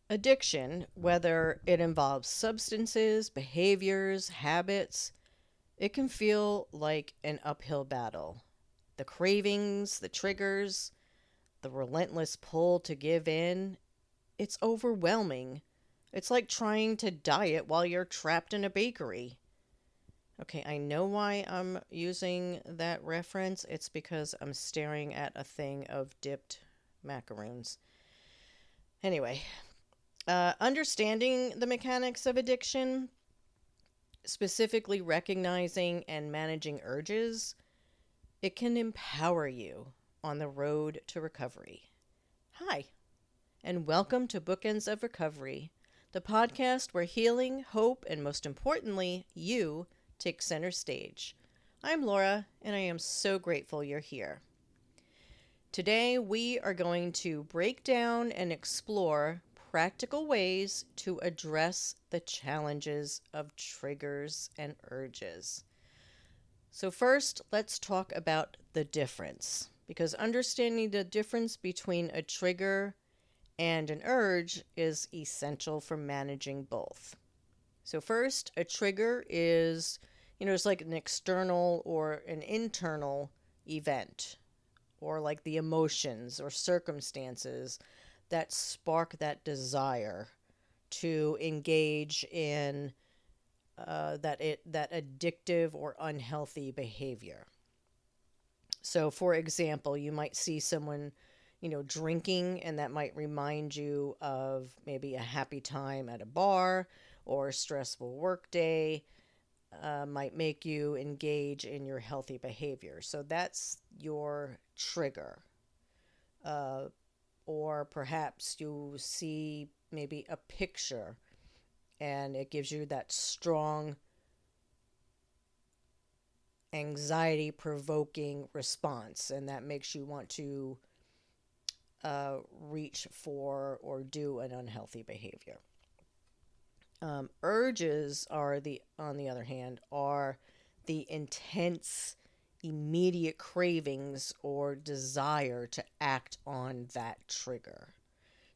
Addiction, whether it involves substances, behaviors, habits, it can feel like an uphill battle. The cravings, the triggers, the relentless pull to give in, it's overwhelming. It's like trying to diet while you're trapped in a bakery. Okay, I know why I'm using that reference. It's because I'm staring at a thing of dipped macaroons. Anyway, understanding the mechanics of addiction, specifically recognizing and managing urges, it can empower you on the road to recovery. Hi, and welcome to Bookends of Recovery, the podcast where healing, hope, and most importantly, you take center stage. I'm Laura, and I am so grateful you're here. Today, we are going to break down and explore practical ways to address the challenges of triggers and urges. So, first, let's talk about the difference, because understanding the difference between a trigger and an urge is essential for managing both. So, first, a trigger is, it's like an external or an internal event, or like the emotions or circumstances that spark that desire to engage in that addictive or unhealthy behavior. So, for example, you might see someone, drinking, and that might remind you of maybe a happy time at a bar or a stressful work day. Might make you engage in your healthy behavior. So that's your trigger. Uh, or perhaps you see maybe a picture and it gives you that strong anxiety provoking response, and that makes you want to reach for or do an unhealthy behavior. Urges are on the other hand, are the intense, immediate cravings or desire to act on that trigger.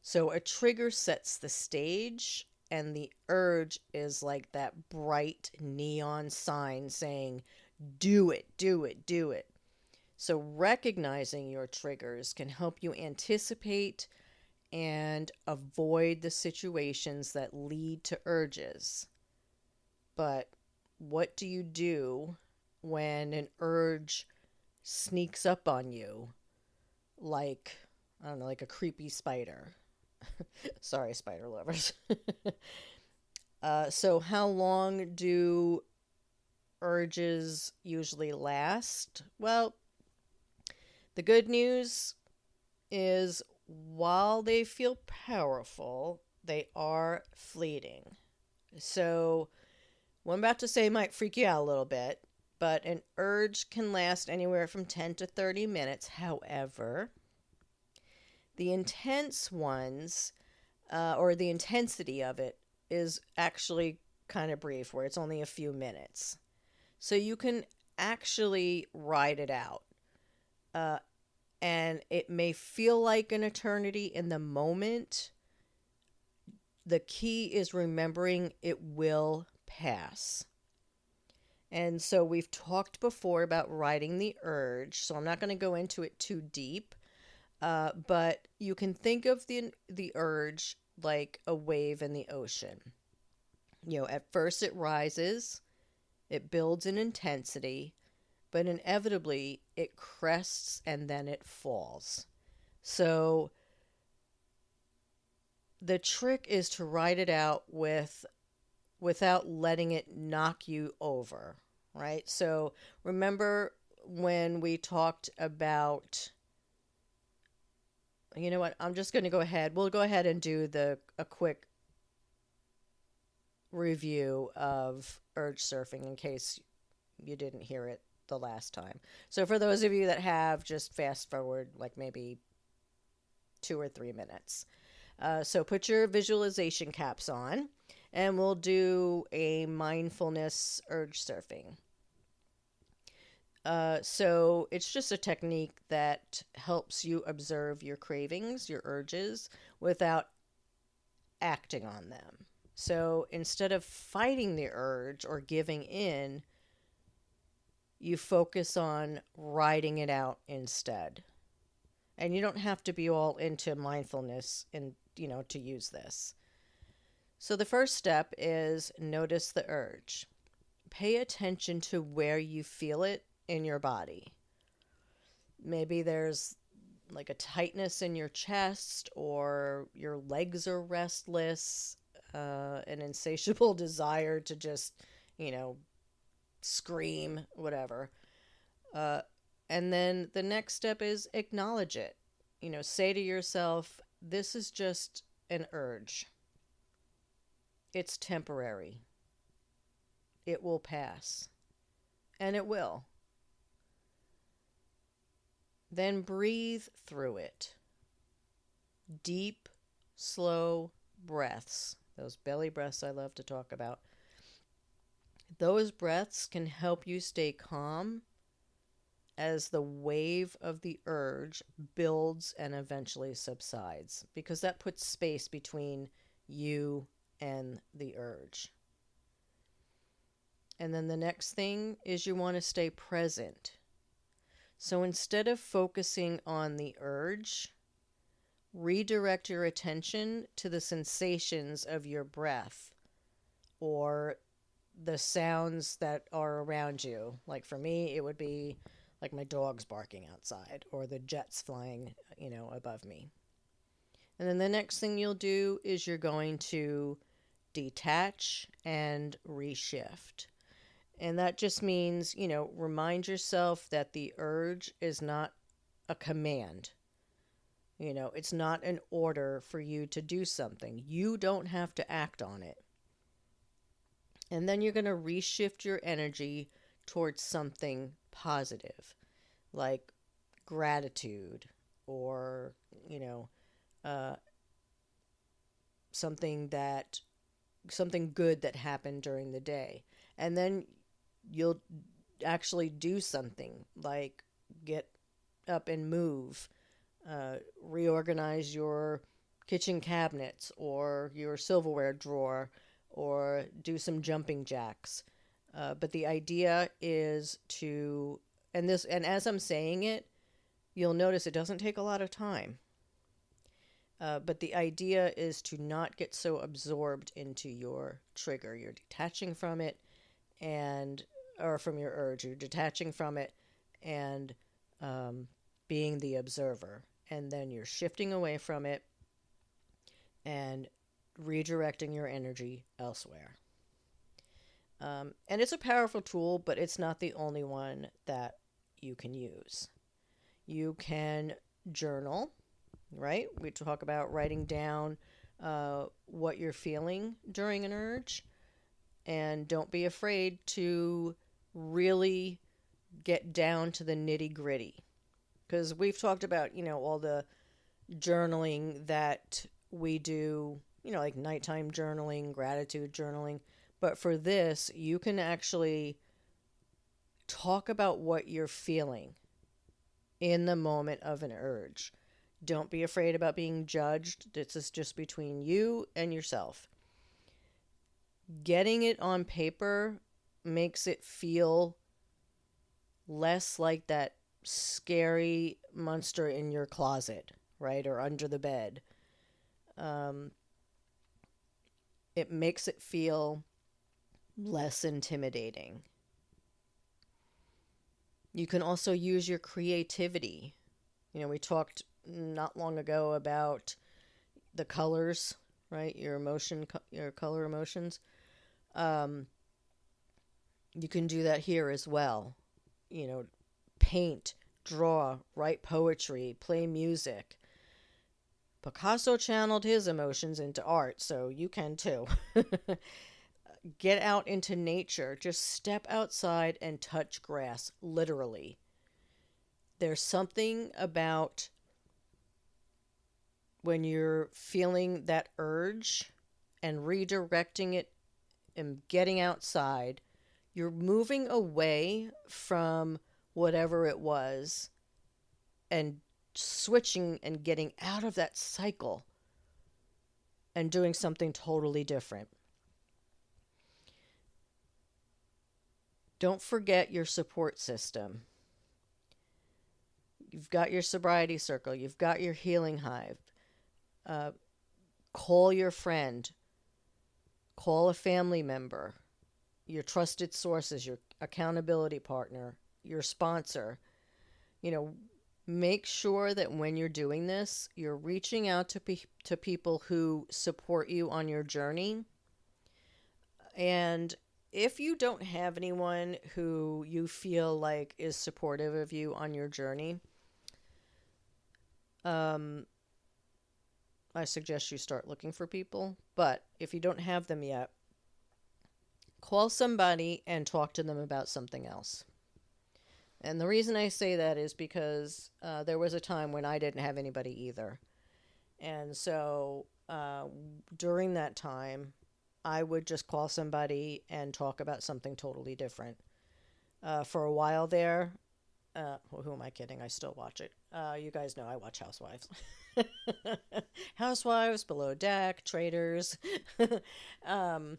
So a trigger sets the stage, and the urge is like that bright neon sign saying, do it, do it, do it. So recognizing your triggers can help you anticipate and avoid the situations that lead to urges. But what do you do when an urge sneaks up on you like, I don't know, like a creepy spider? Sorry, spider lovers. So, how long do urges usually last? Well, the good news is while they feel powerful, they are fleeting. So, what I'm about to say might freak you out a little bit, but an urge can last anywhere from 10 to 30 minutes. However, the intense ones, or the intensity of it, is actually kind of brief, where it's only a few minutes. So you can actually ride it out. Uh, and it may feel like an eternity in the moment. The key is remembering it will pass. And so we've talked before about riding the urge, so I'm not going to go into it too deep. But you can think of the urge like a wave in the ocean. At first it rises, it builds in intensity, but inevitably it crests and then it falls. So the trick is to ride it out without letting it knock you over, right? So remember when we talked about, you know what? I'm just going to go ahead. We'll go ahead and do a quick review of urge surfing in case you didn't hear it the last time. So for those of you that have, just fast forward like maybe 2 or 3 minutes. So put your visualization caps on, and we'll do a mindfulness urge surfing. So it's just a technique that helps you observe your cravings, your urges, without acting on them. So instead of fighting the urge or giving in, you focus on riding it out instead. And you don't have to be all into mindfulness and, to use this. So the first step is notice the urge. Pay attention to where you feel it in your body. Maybe there's like a tightness in your chest, or your legs are restless, an insatiable desire to just, scream, whatever. Uh, and then the next step is acknowledge it. Say to yourself, this is just an urge. It's temporary. It will pass. And it will. Then breathe through it. Deep, slow breaths. Those belly breaths I love to talk about. Those breaths can help you stay calm as the wave of the urge builds and eventually subsides, because that puts space between you and the urge. And then the next thing is you want to stay present. So instead of focusing on the urge, redirect your attention to the sensations of your breath or the sounds that are around you. Like for me, it would be like my dog's barking outside or the jets flying, above me. And then the next thing you'll do is you're going to detach and reshift. And that just means, remind yourself that the urge is not a command. It's not an order for you to do something. You don't have to act on it. And then you're going to reshift your energy towards something positive, like gratitude or, something good that happened during the day. And then you'll actually do something like get up and move, reorganize your kitchen cabinets or your silverware drawer, or do some jumping jacks. But the idea is and as I'm saying it, you'll notice it doesn't take a lot of time. But the idea is to not get so absorbed into your trigger. You're detaching from it or from your urge. You're detaching from it and being the observer. And then you're shifting away from it and redirecting your energy elsewhere. And it's a powerful tool, but it's not the only one that you can use. You can journal, right? We talk about writing down what you're feeling during an urge. And don't be afraid to really get down to the nitty-gritty. Because we've talked about, all the journaling that we do, like nighttime journaling, gratitude journaling. But for this, you can actually talk about what you're feeling in the moment of an urge. Don't be afraid about being judged. This is just between you and yourself. Getting it on paper makes it feel less like that scary monster in your closet, right? Or under the bed. It makes it feel less intimidating. You can also use your creativity. We talked not long ago about the colors, right? Your color emotions. You can do that here as well. Paint, draw, write poetry, play music. Picasso channeled his emotions into art, so you can too. Get out into nature. Just step outside and touch grass, literally. There's something about when you're feeling that urge and redirecting it and getting outside, you're moving away from whatever it was and switching and getting out of that cycle and doing something totally different. Don't forget your support system. You've got your sobriety circle, you've got your healing hive. Uh, Call your friend, call a family member, your trusted sources, your accountability partner, your sponsor. You know, make sure that when you're doing this, you're reaching out to people who support you on your journey. And if you don't have anyone who you feel like is supportive of you on your journey, um, I suggest you start looking for people. But if you don't have them yet, call somebody and talk to them about something else. And the reason I say that is because there was a time when I didn't have anybody either. And so during that time, I would just call somebody and talk about something totally different. For a while there, well, who am I kidding? I still watch it. You guys know I watch Housewives. Housewives, Below Deck, Traders. um,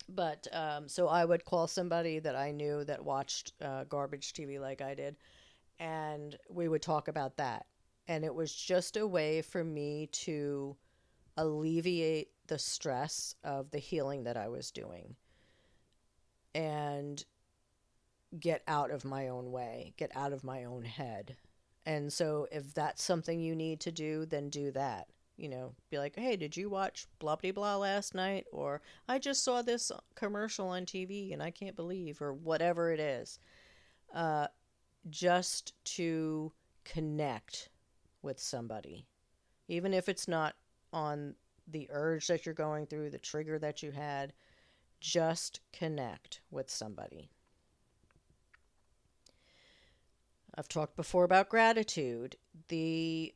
but so I would call somebody that I knew that watched garbage TV like I did, and we would talk about that. And it was just a way for me to alleviate the stress of the healing that I was doing and get out of my own way, get out of my own head. And so if that's something you need to do, then do that. You know, be like, hey, did you watch blah blah blah last night? Or I just saw this commercial on TV and I can't believe, or whatever it is. Uh, just to connect with somebody, even if it's not on the urge that you're going through, the trigger that you had, just connect with somebody. I've talked before about gratitude. The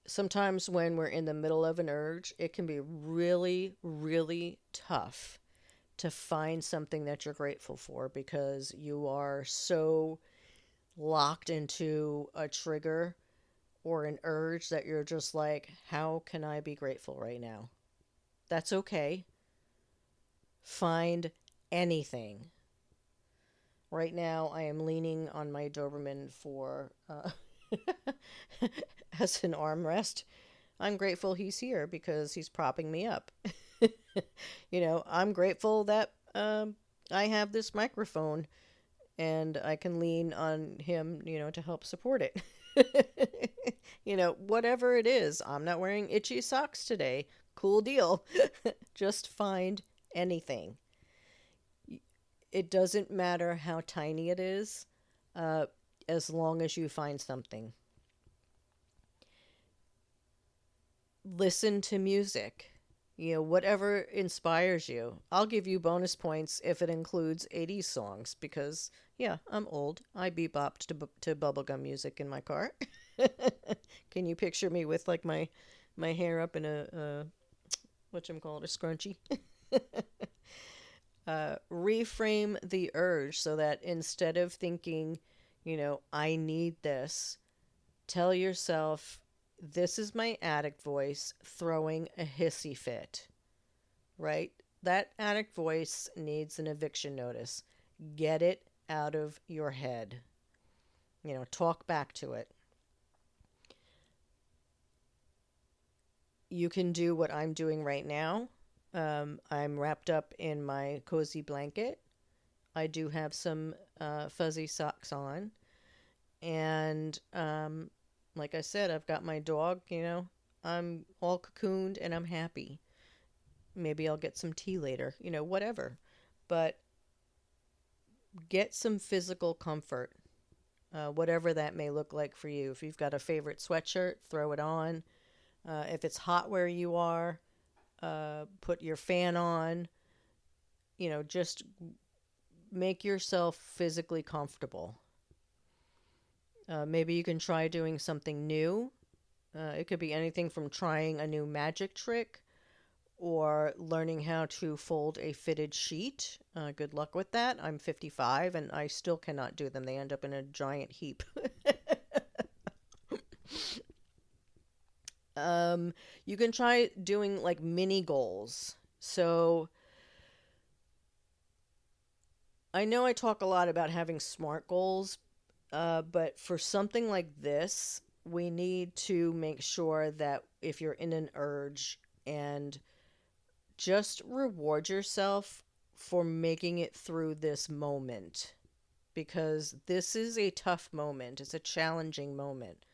sometimes when we're in the middle of an urge, it can be really, really tough to find something that you're grateful for because you are so locked into a trigger or an urge that you're just like, how can I be grateful right now? That's okay. Find anything. Right now, I am leaning on my Doberman for as an armrest. I'm grateful he's here because he's propping me up. You know, I'm grateful that I have this microphone and I can lean on him, you know, to help support it. You know, whatever it is, I'm not wearing itchy socks today. Cool deal. Just find anything. It doesn't matter how tiny it is, uh, as long as you find something. Listen to music. You know, whatever inspires you. I'll give you bonus points if it includes 80s songs because, yeah, I'm old. I bebopped to bubblegum music in my car. Can you picture me with like my hair up in a whatchamacallit, a scrunchie? Reframe the urge so that instead of thinking, you know, I need this, tell yourself, this is my addict voice throwing a hissy fit, right? That addict voice needs an eviction notice. Get it out of your head. You know, talk back to it. You can do what I'm doing right now. I'm wrapped up in my cozy blanket. I do have some fuzzy socks on. And like I said, I've got my dog, you know, I'm all cocooned and I'm happy. Maybe I'll get some tea later, you know, whatever. But get some physical comfort, whatever that may look like for you. If you've got a favorite sweatshirt, throw it on. If it's hot where you are, put your fan on. You know, just make yourself physically comfortable. Maybe you can try doing something new. It could be anything from trying a new magic trick or learning how to fold a fitted sheet. Good luck with that. I'm 55 and I still cannot do them. They end up in a giant heap. Um, you can try doing like mini goals. So I know I talk a lot about having SMART goals, but for something like this, we need to make sure that if you're in an urge, and just reward yourself for making it through this moment, because this is a tough moment. It's a challenging moment.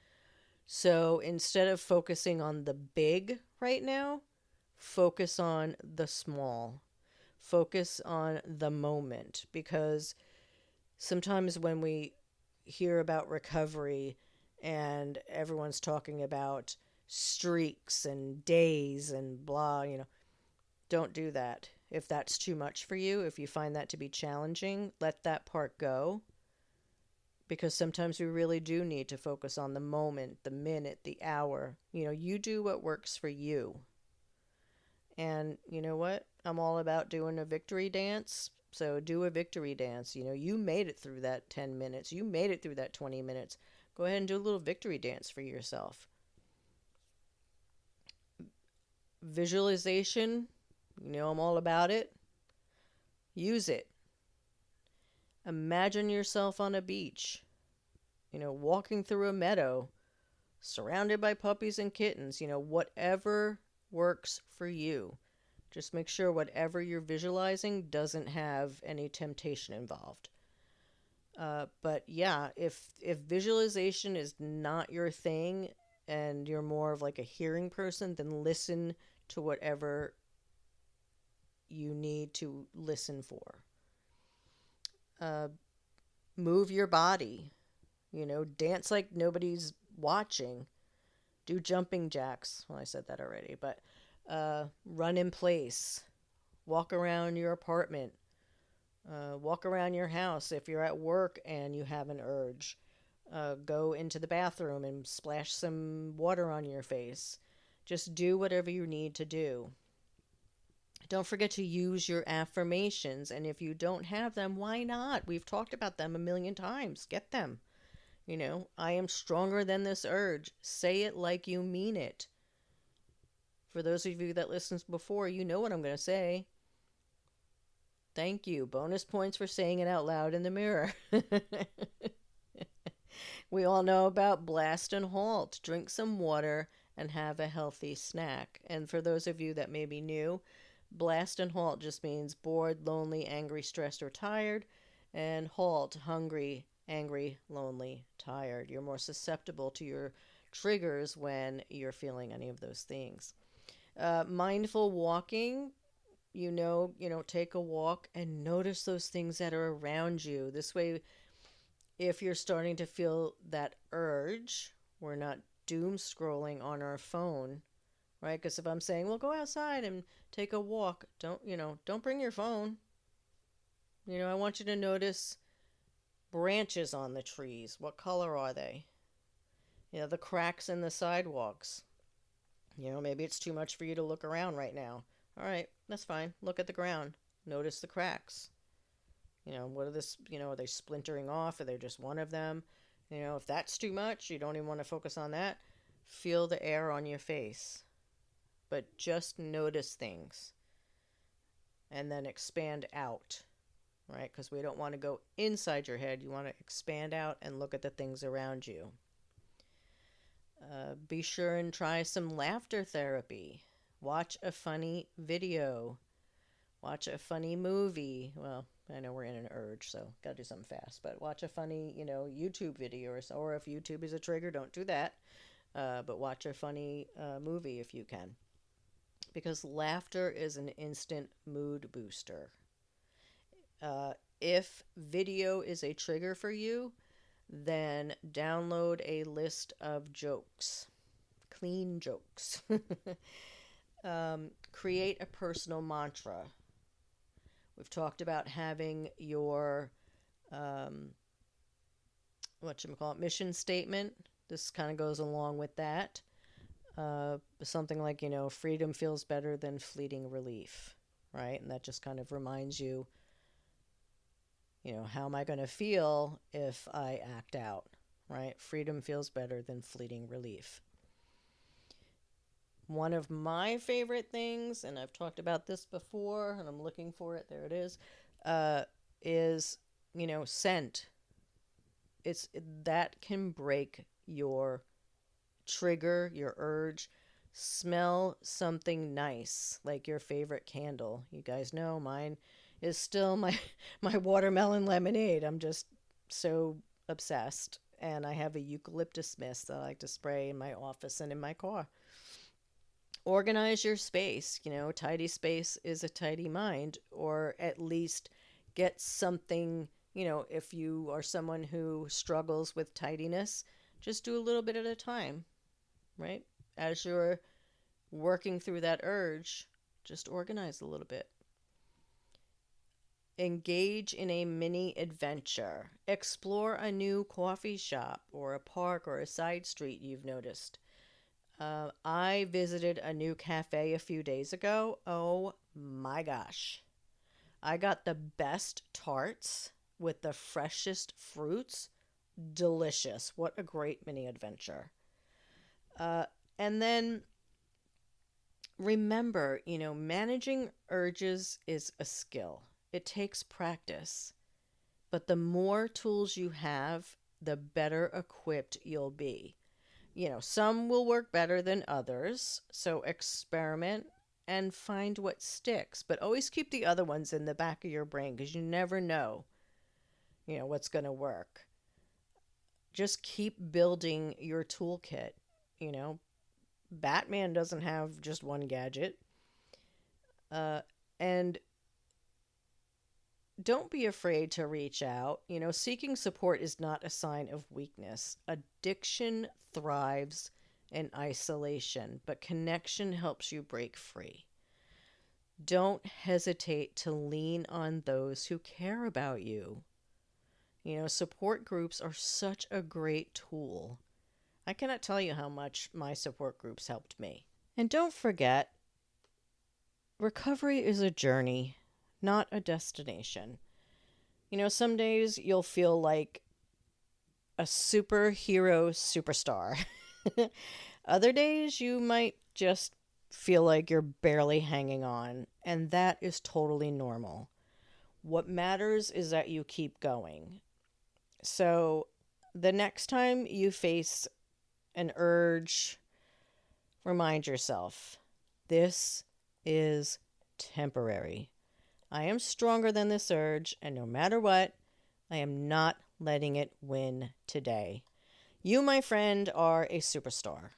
So instead of focusing on the big right now, focus on the small. Focus on the moment, because sometimes when we hear about recovery and everyone's talking about streaks and days and blah, don't do that. If that's too much for you, if you find that to be challenging, let that part go, because sometimes we really do need to focus on the moment, the minute, the hour. You do what works for you. And you know what? I'm all about doing a victory dance. So do a victory dance. You made it through that 10 minutes. You made it through that 20 minutes. Go ahead and do a little victory dance for yourself. Visualization, I'm all about it. Use it. Imagine yourself on a beach, walking through a meadow, surrounded by puppies and kittens, whatever works for you. Just make sure whatever you're visualizing doesn't have any temptation involved. But yeah, if visualization is not your thing and you're more of like a hearing person, then listen to whatever you need to listen for. Uh, Move your body, dance like nobody's watching. Do jumping jacks. Well, I said that already, but run in place. Walk around your apartment. Walk around your house. If you're at work and you have an urge, go into the bathroom and splash some water on your face. Just do whatever you need to do. Don't forget to use your affirmations. And if you don't have them, why not? We've talked about them a million times. Get them. I am stronger than this urge. Say it like you mean it. For those of you that listened before, you know what I'm going to say. Thank you. Bonus points for saying it out loud in the mirror. We all know about blast and halt. Drink some water and have a healthy snack. And for those of you that may be new, blast and halt just means bored, lonely, angry, stressed, or tired. And halt, hungry, angry, lonely, tired. You're more susceptible to your triggers when you're feeling any of those things. Mindful walking, take a walk and notice those things that are around you. This way, if you're starting to feel that urge, we're not doom scrolling on our phone, right? Because if I'm saying, well, go outside and take a walk, don't bring your phone. I want you to notice branches on the trees. What color are they? The cracks in the sidewalks. Maybe it's too much for you to look around right now. All right, that's fine. Look at the ground. Notice the cracks. What are this? Are they splintering off? Are they just one of them? If that's too much, you don't even want to focus on that. Feel the air on your face. But just notice things. And then expand out, right? Because we don't want to go inside your head. You want to expand out and look at the things around you. Be sure and try some laughter therapy. Watch a funny video. Watch a funny movie. Well, I know we're in an urge, so gotta do something fast. But watch a funny, YouTube video, or if YouTube is a trigger, don't do that. But watch a funny movie if you can, because laughter is an instant mood booster. If video is a trigger for you, then download a list of jokes, clean jokes. Create a personal mantra. We've talked about having your mission statement. This kind of goes along with that. Something like, freedom feels better than fleeting relief, right? And that just kind of reminds you, how am I going to feel if I act out, right? Freedom feels better than fleeting relief. One of my favorite things, and I've talked about this before, and I'm looking for it, there it uh, is, scent. It's that can break your trigger, your urge. Smell something nice, like your favorite candle. You guys know mine is still my my watermelon lemonade. I'm just so obsessed. And I have a eucalyptus mist that I like to spray in my office and in my car. Organize your space. Tidy space is a tidy mind, or at least get something, if you are someone who struggles with tidiness, just do a little bit at a time, right? As you're working through that urge, just organize a little bit. Engage in a mini adventure. Explore a new coffee shop or a park or a side street you've noticed. I visited a new cafe a few days ago. Oh my gosh. I got the best tarts with the freshest fruits. Delicious. What a great mini adventure. And then remember, managing urges is a skill. It takes practice. But the more tools you have, the better equipped you'll be. Some will work better than others, so experiment and find what sticks. But always keep the other ones in the back of your brain because you never know, what's going to work. Just keep building your toolkit. You know, Batman doesn't have just one gadget. And don't be afraid to reach out. Seeking support is not a sign of weakness. Addiction thrives in isolation, but connection helps you break free. Don't hesitate to lean on those who care about you. Support groups are such a great tool. I cannot tell you how much my support groups helped me. And don't forget, recovery is a journey, not a destination. Some days you'll feel like a superhero superstar. Other days you might just feel like you're barely hanging on, and that is totally normal. What matters is that you keep going. So the next time you face an urge, remind yourself, this is temporary. I am stronger than this urge, and no matter what, I am not letting it win today. You, my friend, are a superstar.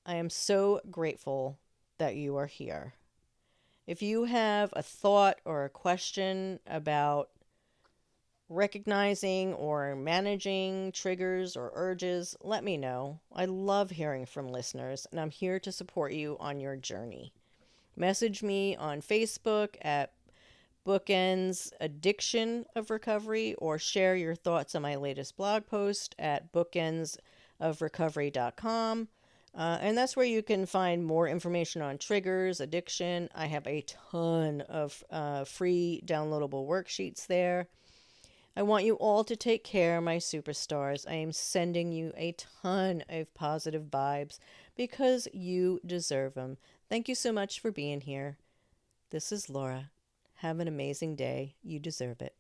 I am so grateful that you are here. If you have a thought or a question about recognizing or managing triggers or urges, let me know. I love hearing from listeners, and I'm here to support you on your journey. Message me on Facebook at Bookends Addiction of Recovery, or share your thoughts on my latest blog post at bookendsofrecovery.com. And that's where you can find more information on triggers, addiction. I have a ton of free downloadable worksheets there. I want you all to take care, my superstars. I am sending you a ton of positive vibes because you deserve them. Thank you so much for being here. This is Laura. Have an amazing day. You deserve it.